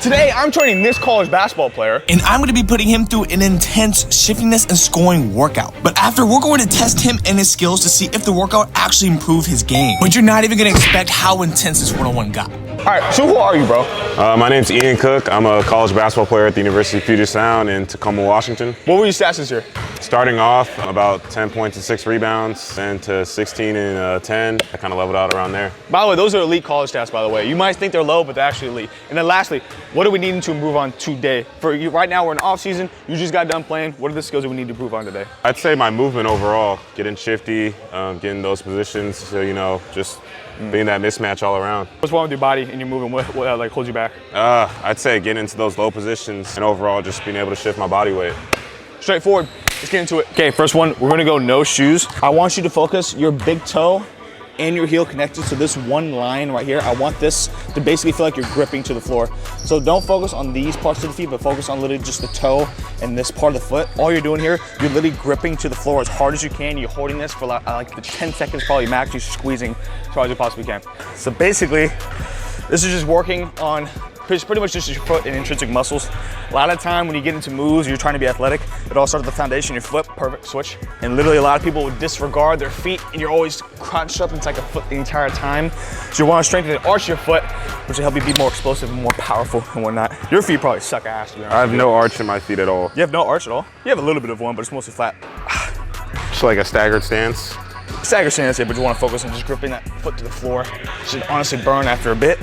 Today, I'm training this college basketball player, and I'm gonna be putting him through an intense shiftiness and scoring workout. But after, we're going to test him and his skills to see if the workout actually improved his game. But you're not even gonna expect how intense this one-on-one got. All right, so who are you, bro? My name's Ian Cook. I'm a college basketball player at the University of Puget Sound in Tacoma, Washington. What were your stats this year? Starting off, about 10 points and 6 rebounds, then to 16 and 10. I kind of leveled out around there. By the way, those are elite college stats, by the way. You might think they're low, but they're actually elite. And then lastly, what are we needing to improve on today? For you, right now, we're in off season. You just got done playing. What are the skills that we need to improve on today? I'd say my movement overall, getting shifty, getting those positions, so, you know, just being that mismatch all around. What's wrong with your body and your movement? What like holds you back? I'd say getting into those low positions and overall just being able to shift my body weight. Straightforward. Let's get into it. Okay, first one, we're gonna go no shoes. I want you to focus your big toe and your heel connected to this one line right here. I want this to basically feel like you're gripping to the floor. So don't focus on these parts of the feet, but focus on literally just the toe and this part of the foot. All you're doing here, you're literally gripping to the floor as hard as you can. You're holding this for like the 10 seconds probably max. You're squeezing as hard as you possibly can. So basically, this is just working on pretty much just your foot and intrinsic muscles. A lot of time when you get into moves, you're trying to be athletic, it all starts at the foundation, your foot, perfect switch. And literally a lot of people would disregard their feet and you're always crunched up into like a foot the entire time. So you want to strengthen and arch your foot, which will help you be more explosive and more powerful and whatnot. Your feet probably suck ass, to be honest. I have no arch in my feet at all. You have no arch at all? You have a little bit of one, but it's mostly flat. Just like a staggered stance. Stagger stance here, but you want to focus on just gripping that foot to the floor. Should honestly burn after a bit.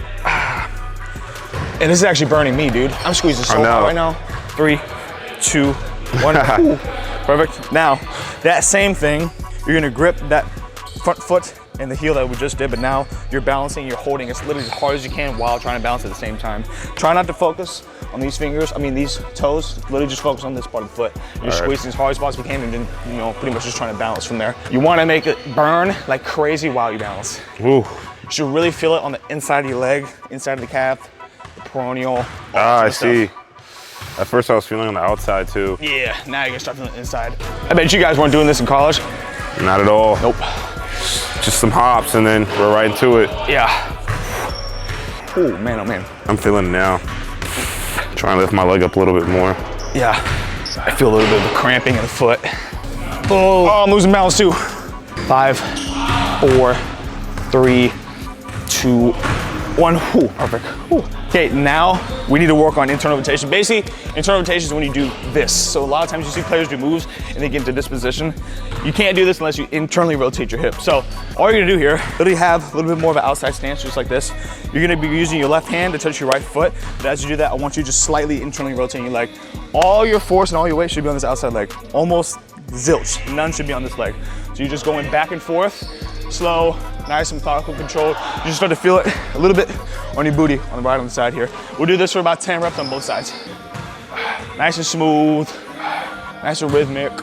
And this is actually burning me, dude. I'm squeezing so hard right now. 3, 2, 1. Perfect. Now, that same thing, you're gonna grip that front foot and the heel that we just did, but now you're balancing, you're holding as literally as hard as you can while trying to balance at the same time. Try not to focus on these fingers, these toes, literally just focus on this part of the foot. You're squeezing as hard as possibly can and then, you know, pretty much just trying to balance from there. You wanna make it burn like crazy while you balance. Ooh. You should really feel it on the inside of your leg, inside of the calf, peroneal. I see. At first I was feeling on the outside too. Yeah, now you're gonna start feeling the inside. I bet you guys weren't doing this in college. Not at all. Nope. Just some hops and then we're right into it. Yeah. Oh man, oh man. I'm feeling it now. Trying to lift my leg up a little bit more. Yeah. I feel a little bit of a cramping in the foot. Oh, I'm losing balance too. 5, 4, 3, 2, 1. Ooh, perfect. Ooh. Okay, now we need to work on internal rotation. Basically, internal rotation is when you do this. So a lot of times you see players do moves and they get into this position. You can't do this unless you internally rotate your hip. So all you're gonna do here, literally have a little bit more of an outside stance, just like this. You're gonna be using your left hand to touch your right foot. But as you do that, I want you to just slightly internally rotating your leg. All your force and all your weight should be on this outside leg. Almost zilch, none should be on this leg. So you're just going back and forth, slow, nice and methodical control. You just start to feel it a little bit on your booty, on the right on the side here. We'll do this for about 10 reps on both sides. Nice and smooth, nice and rhythmic.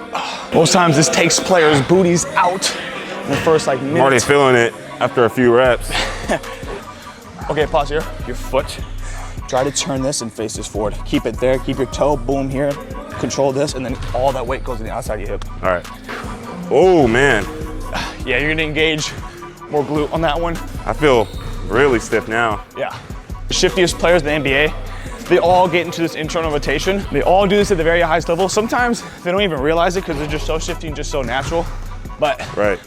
Most times this takes players' booties out in the first like minute. I'm already feeling it after a few reps. Okay, pause here. Your foot. Try to turn this and face this forward. Keep it there, keep your toe, boom here. Control this, and then all that weight goes to the outside of your hip. All right. Oh man. Yeah, you're gonna engage more glute on that one. I feel really stiff now. Yeah. The shiftiest players in the NBA, they all get into this internal rotation. They all do this at the very highest level. Sometimes they don't even realize it because they're just so shifty and just so natural, but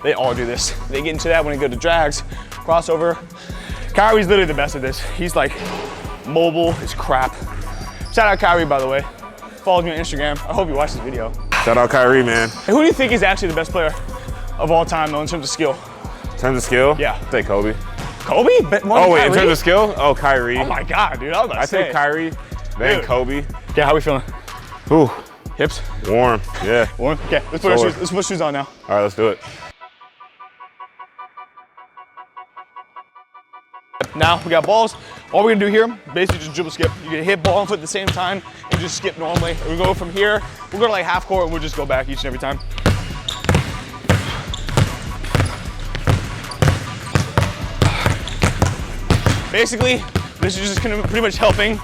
they all do this. They get into that when they go to drags, crossover. Kyrie's literally the best at this. He's like mobile as crap. Shout out Kyrie, by the way. Follow me on Instagram. I hope you watch this video. Shout out Kyrie, man. And who do you think is actually the best player of all time, though, in terms of skill? In terms of skill? Yeah. I'd say Kobe. Kobe? Oh wait, in terms of skill? Oh, Kyrie. Oh my God, dude, I was about to say. I think Kyrie, then Kobe. Okay, how we feeling? Ooh. Hips? Warm, yeah. Warm? Okay, let's put our shoes, let's put shoes on now. All right, let's do it. Now we got balls. All we're gonna do here, basically just dribble skip. You're gonna hit ball and foot at the same time and just skip normally. We go from here, we'll go to like half court and we'll just go back each and every time. Basically, this is just gonna pretty much helping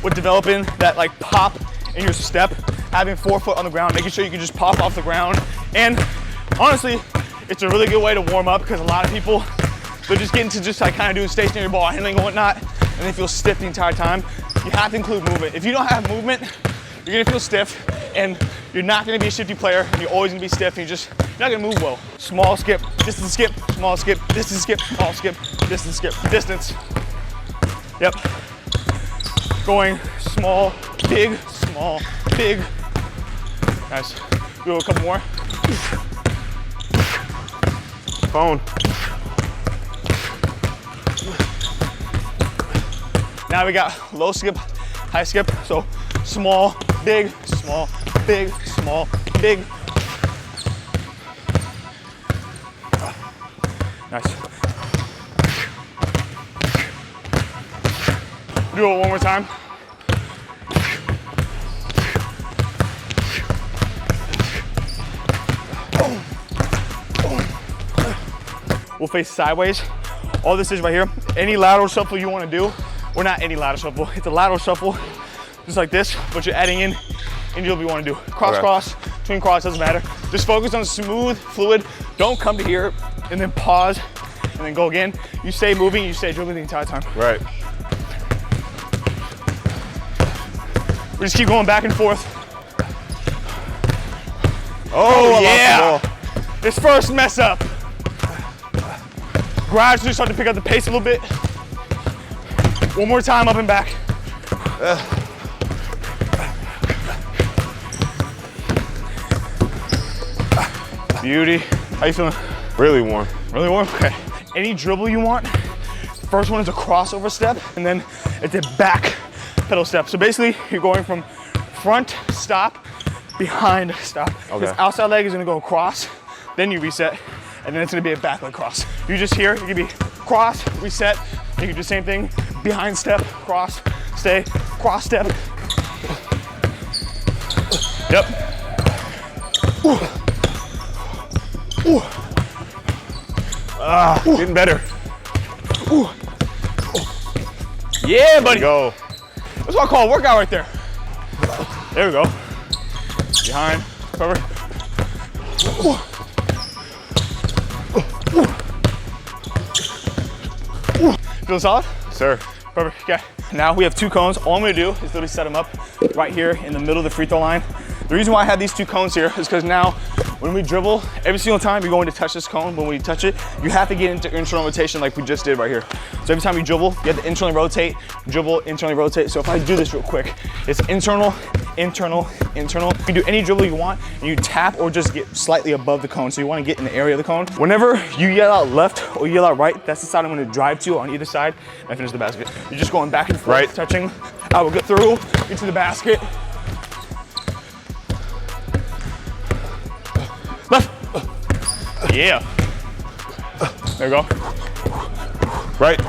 with developing that like pop in your step, having 4 foot on the ground, making sure you can just pop off the ground. And honestly, it's a really good way to warm up because a lot of people, they're just getting to just like kind of doing stationary ball handling and whatnot, and they feel stiff the entire time. You You have to include movement. If you don't have movement, you're gonna feel stiff, and you're not gonna be a shifty player, and you're always gonna be stiff, and you're not gonna move well. Small skip, distance skip, small skip, distance skip, small skip, distance skip, distance. Yep. Going small, big, small, big. Nice. Do a couple more. Phone. Now we got low skip, high skip. So small, big, small, big, small, big. Nice. Do it one more time. We'll face sideways. All this is right here. Any lateral shuffle you want to do, or not any lateral shuffle, it's a lateral shuffle, just like this, but you're adding in any drill you want to do. Cross, Okay. cross, twin cross, doesn't matter. Just focus on smooth, fluid. Don't come to here and then pause and then go again. You stay moving, you stay dribbling the entire time. Right. We just keep going back and forth. Oh, I yeah. lost the ball. This first mess up. Gradually start to pick up the pace a little bit. One more time, up and back. Beauty. How you feeling? Really warm. Really warm? Okay. Any dribble you want. First one is a crossover step, and then it's a back pedal step. So basically, you're going from front, stop, behind, stop. Okay. This outside leg is gonna go across, then you reset, and then it's gonna be a back leg cross. You just here, you can be cross, reset, you can do the same thing, behind step, cross, stay, cross step. Yep. Ooh. Ooh. Getting better. Ooh. Yeah, buddy. Go. That's what I call a workout right there. There we go. Behind, cover. Feel solid? Sir. Perfect, okay. Now we have two cones. All I'm gonna do is literally set them up right here in the middle of the free throw line. The reason why I have these two cones here is because now when we dribble, every single time you're going to touch this cone, when we touch it, you have to get into internal rotation like we just did right here. So every time you dribble, you have to internally rotate, dribble, internally rotate. So if I do this real quick, it's internal, internal, internal. You can do any dribble you want, and you tap or just get slightly above the cone. So you wanna get in the area of the cone. Whenever you yell out left or you yell out right, that's the side I'm gonna drive to on either side and finish the basket. You're just going back and forth, Right. touching. I will get through, into the basket. Left. Yeah. There we go. Right.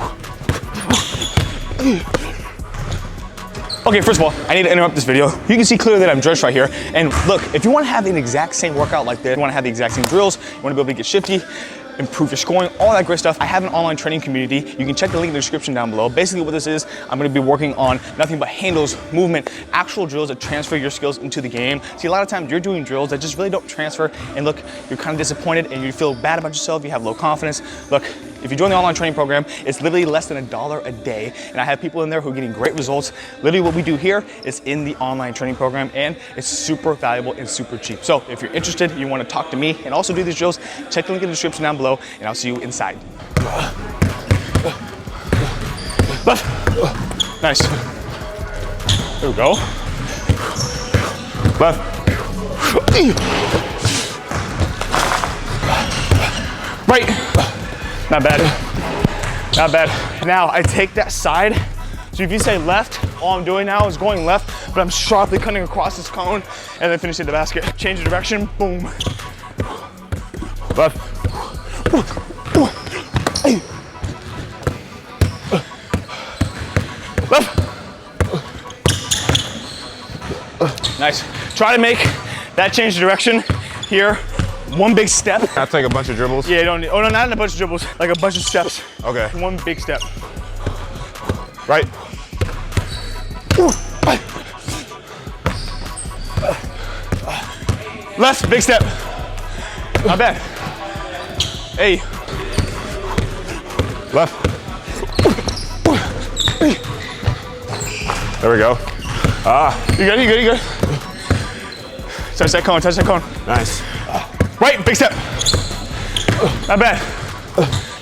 Okay, first of all, I need to interrupt this video. You can see clearly that I'm dressed right here. And look, if you want to have the exact same workout like this, you want to have the exact same drills, you want to be able to get shifty, improve your scoring, all that great stuff, I have an online training community. You can check the link in the description down below. Basically what this is, I'm gonna be working on nothing but handles, movement, actual drills that transfer your skills into the game. See, a lot of times you're doing drills that just really don't transfer, and look, you're kind of disappointed and you feel bad about yourself, you have low confidence. Look, if you join the online training program, it's literally less than $1 a day, and I have people in there who are getting great results. Literally what we do here is in the online training program, and it's super valuable and super cheap. So if you're interested, you wanna talk to me and also do these drills, check the link in the description down below, and I'll see you inside. Left. Nice. There we go. Left. Right. Not bad. Not bad. Now I take that side. So if you say left, all I'm doing now is going left, but I'm sharply cutting across this cone and then finishing the basket. Change the direction, boom. Left. Left. Nice. Try to make that change of direction here. One big step. I'll take a bunch of dribbles. Yeah, you don't need, oh no, not in a bunch of dribbles, like a bunch of steps. Okay. One big step. Right. Left, big step. Not bad. Hey. Left. There we go. You good, you good, you good. Touch that cone, touch that cone. Nice. Right, big step. Not bad.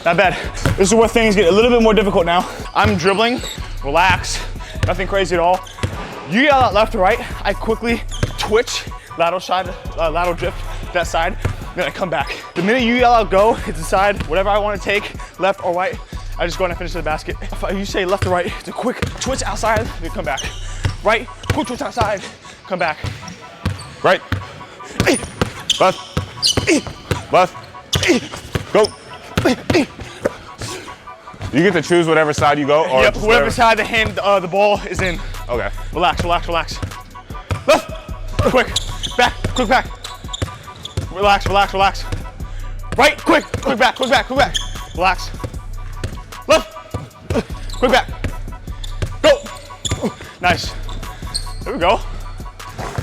Not bad. This is where things get a little bit more difficult now. I'm dribbling, relax, nothing crazy at all. You yell out left or right, I quickly twitch, lateral drift to that side, then I come back. The minute you yell out go, it's decide whatever I want to take, left or right, I just go and I finish the basket. If you say left or right, it's a quick twitch outside, then come back. Right, quick twitch outside, come back. Right. Left. Left. Go. You get to choose whatever side you go? Or yep, whatever side the ball is in. Okay. Relax, relax, relax. Left. Quick. Back. Quick back. Relax, relax, relax. Right. Quick. Quick back. Quick back. Quick back. Relax. Left. Quick back. Go. Nice. There we go.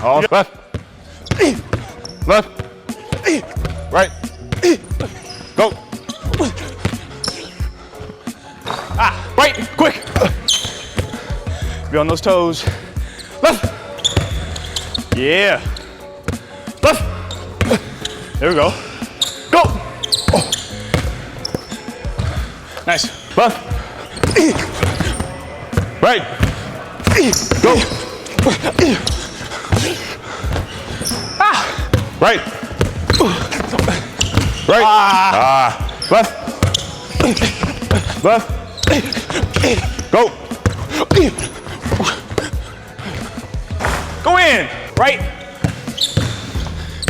All left. Left. Right. Go. Right. Quick. Be on those toes. Left. Yeah. Left. There we go. Go. Nice. Left. Right. Go. Right. Right. Left. Left. Go. Go in. Right.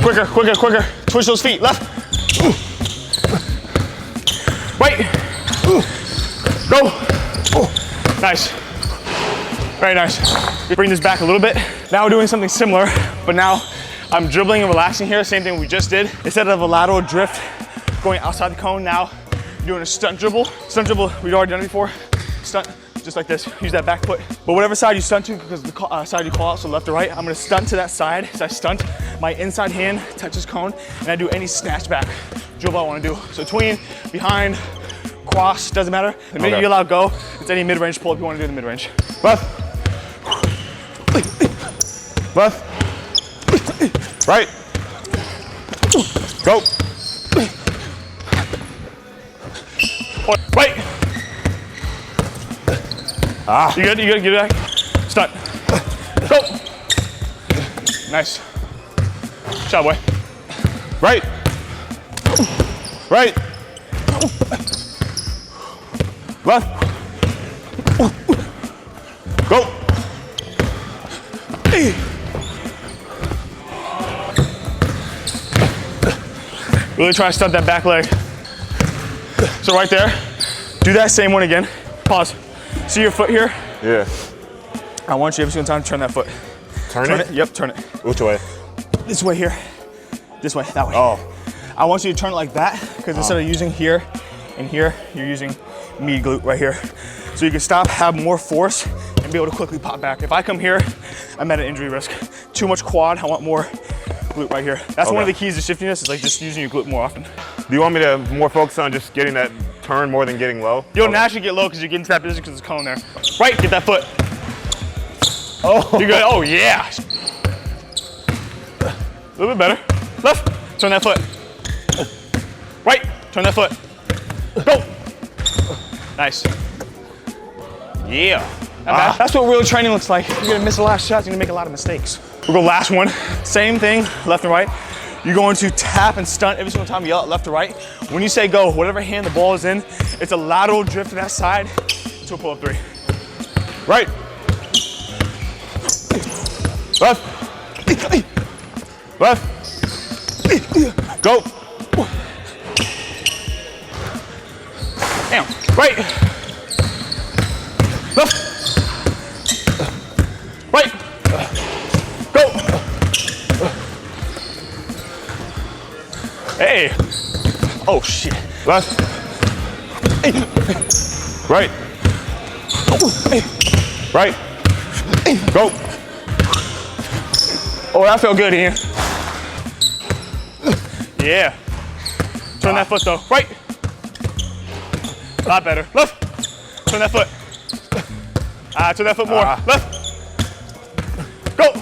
Quicker, quicker, quicker. Twitch those feet. Left. Right. Go. Nice. Very nice. Bring this back a little bit. Now we're doing something similar, but now I'm dribbling and relaxing here. Same thing we just did. Instead of a lateral drift going outside the cone, now you're doing a stunt dribble. Stunt dribble, we've already done it before. Stunt, just like this. Use that back foot. But whatever side you stunt to, because the side you call out, so left or right, I'm gonna stunt to that side. As I stunt, my inside hand touches cone, and I do any snatch back dribble I wanna do. So tween, behind, cross, doesn't matter. The minute you allow go, it's any mid-range pull-up you wanna do in the mid-range. Left. Left. Right. Go. Right. You good? You good? Get it back. Stunt. Go. Nice. Shot, boy. Right. Right. Left. Go. Really try to stunt that back leg. So right there, do that same one again. Pause. See your foot here? Yeah. I want you every single time to turn that foot. Turn it? Yep, turn it. Which way? This way here. This way, that way. Oh. I want you to turn it like that, because instead of using here and here, you're using mid glute right here. So you can stop, have more force, and be able to quickly pop back. If I come here, I'm at an injury risk. Too much quad, I want more glute right here. That's one of the keys to shiftiness, is like just using your glute more often. Do you want me to more focus on just getting that turn more than getting low? You'll naturally get low because you get into that position because it's cone there. Right, get that foot. Oh. You good? Oh yeah. A little bit better. Left, turn that foot. Right, turn that foot. Go. Nice. Yeah. That's what real training looks like. You're gonna miss the last shots, you're gonna make a lot of mistakes. We'll go last one. Same thing, left and right. You're going to tap and stunt every single time you yell out left to right. When you say go, whatever hand the ball is in, it's a lateral drift to that side to a pull-up three. Right. Left. Left. Go. Damn. Right. Left. Right. Go. Hey. Oh shit. Left. Right. Right. Go. Oh, that felt good, Ian. Yeah. Turn that foot though. Right. A lot better. Left. Turn that foot. Turn that foot more. Left. Go.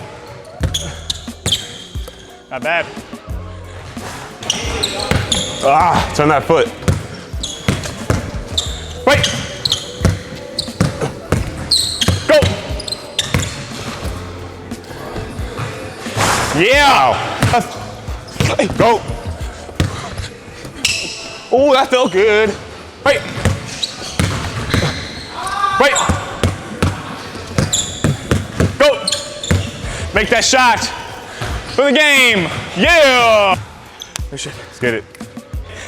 Not bad. Ah, turn that foot. Right. Go. Yeah. Go. Oh, that felt good. Right. Right. Go. Make that shot for the game. Yeah. Let's get it.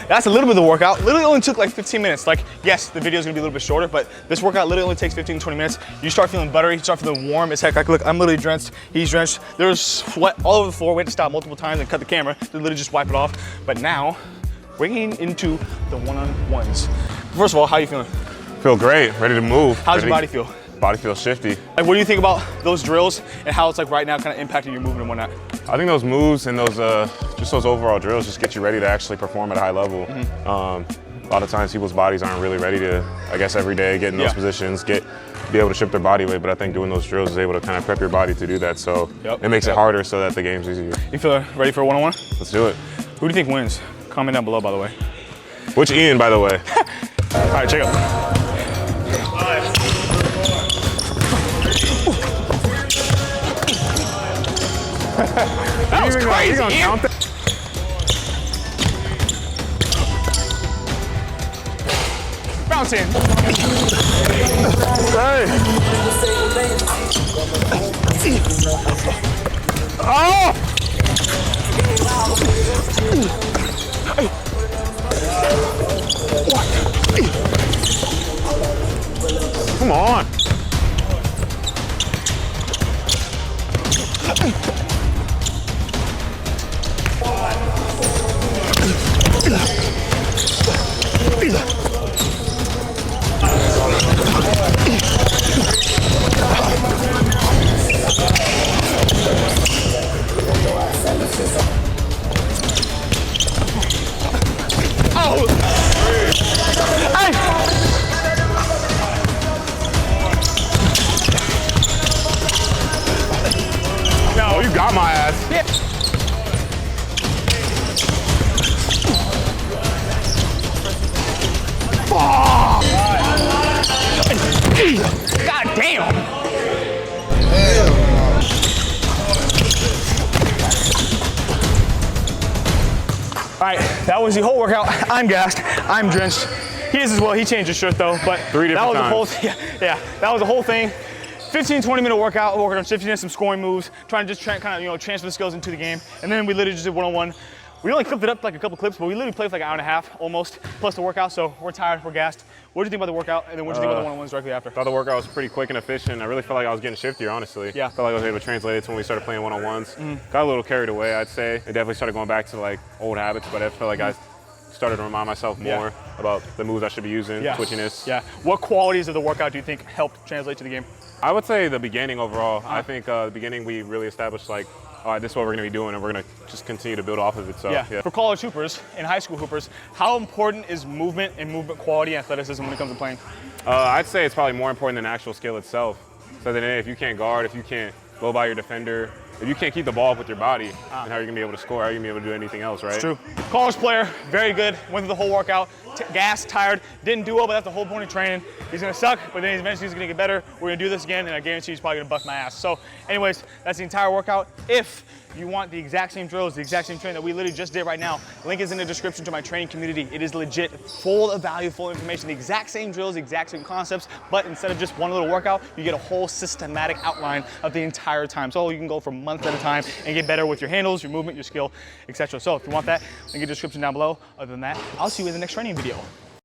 That's a little bit of the workout. Literally only took like 15 minutes. Like, yes, the video is gonna be a little bit shorter, but this workout literally only takes 15 to 20 minutes. You start feeling buttery, you start feeling warm as heck. Like, look, I'm literally drenched, he's drenched. There's sweat all over the floor. We had to stop multiple times and cut the camera to literally just wipe it off. But now, we're getting into the one-on-ones. First of all, how are you feeling? Feel great, ready to move. How's your body feel? Body feels shifty. Like, what do you think about those drills and how it's like right now kind of impacting your movement and whatnot? I think those moves and those just those overall drills just get you ready to actually perform at a high level. A lot of times people's bodies aren't really ready to, I guess, every day get in those positions, be able to shift their body weight, but I think doing those drills is able to kind of prep your body to do that. So it makes it harder so that the game's easier. You feel ready for a one-on-one? Let's do it. Who do you think wins? Comment down below, by the way. Which Ian, by the way? All right, check it out. That was crazy. Bounce in. Hey. Oh! Come on. Oh! Hey! No, you got my ass. Yeah. Oh. God damn! All right, that was the whole workout. I'm gassed, I'm drenched. He is as well, he changed his shirt though, but Three different that was times. the whole, yeah, that was the whole thing. 15, 20 minute workout, working on shiftiness, some scoring moves, trying to just kind of, transfer the skills into the game. And then we literally just did one-on-one. We only clipped it up like a couple clips, but we literally played for like an hour and a half almost, plus the workout, so we're tired, we're gassed. What did you think about the workout, and then what did you think about the one-on-ones directly after? I thought the workout was pretty quick and efficient. I really felt like I was getting shiftier, honestly. Yeah. I felt like I was able to translate it to when we started playing one-on-ones. Got a little carried away, I'd say. It definitely started going back to like old habits, but I felt like I started to remind myself more about the moves I should be using, twitchiness. Yeah. What qualities of the workout do you think helped translate to the game? I would say the beginning overall. I think the beginning we really established like, all right, this is what we're gonna be doing, and we're gonna just continue to build off of it. So yeah. For college hoopers and high school hoopers, how important is movement and movement quality and athleticism when it comes to playing? I'd say it's probably more important than the actual skill itself. So then if you can't guard, if you can't go by your defender, if you can't keep the ball up with your body, then how are you gonna be able to score? How are you gonna be able to do anything else, right? It's true. College player, very good, went through the whole workout, gassed, tired, didn't do well, but that's the whole point of training. He's gonna suck, but then eventually he's gonna get better. We're gonna do this again, and I guarantee he's probably gonna bust my ass. So anyways, that's the entire workout. If you want the exact same drills, the exact same training that we literally just did right now, link is in the description to my training community. It is legit, full of value, full of information, the exact same drills, the exact same concepts, but instead of just one little workout, you get a whole systematic outline of the entire time. So you can go for months at a time and get better with your handles, your movement, your skill, etc. So if you want that, link in the description down below. Other than that, I'll see you in the next training video.